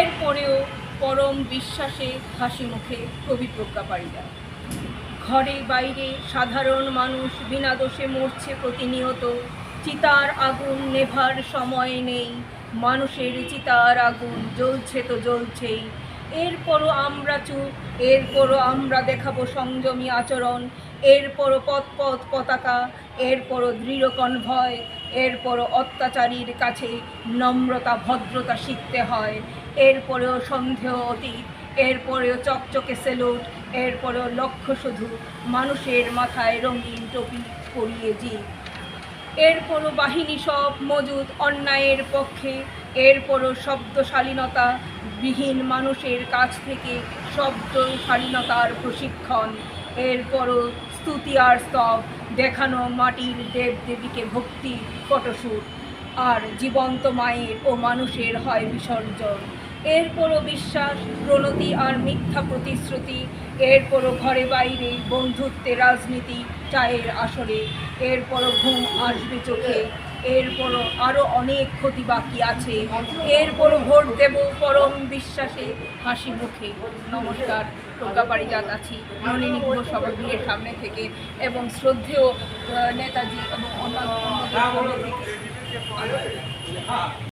এরপরেও পরম বিশ্বাসে হাসি মুখে কবি প্রজ্ঞা পারিজাত। ঘরে বাইরে সাধারণ মানুষ বিনা দোষে মরছে প্রতিনিয়ত। চিতার আগুন নেভার সময় নেই, মানুষের চিতার আগুন জ্বলছে তো জ্বলছেই। এরপরও আমরা চুপ, এরপরও আমরা দেখাবো সংযমী আচরণ, এরপরও পথ পথ পতাকা, এরপরও দৃঢ় কনভয়, এরপরও অত্যাচারীর কাছে নম্রতা ভদ্রতা শিখতে হয়, এরপরেও সন্দেহ অতীত, এরপরেও চকচকে সেলুট, এরপরেও লক্ষ্য শুধু মানুষের মাথায় রঙিন টুপি পরিয়ে জিত। এরপরও বাহিনী সব মজুদ অন্যায়ের পক্ষে, এরপরও শব্দশালীনতা বিহীন মানুষের কাছ থেকে শব্দশালীনতার প্রশিক্ষণ, এরপরও স্তুতি আর স্তব দেখানো মাটির দেবদেবীকে ভক্তি ফটোশ্যুট, আর জীবন্ত মায়ের ও মানুষের হয় বিসর্জন। এরপরও বিশ্বাস প্রণতি আর মিথ্যা প্রতিশ্রুতি, এরপরও ঘরে বাইরে বন্ধুত্বের রাজনীতি চায়ের আসরে, এরপরও ঘুম আসবে চোখে, এরপরও আরও অনেক ক্ষতি বাকি আছে, এরপরও ভোট দেব পরম বিশ্বাসে হাসি মুখে। নমস্কার, প্রজ্ঞা পারিজাত আছি নলিনী গুহ সভাগৃহের সামনে থেকে এবং শ্রদ্ধেয় নেতাজি এবং অন্যান্য থেকে।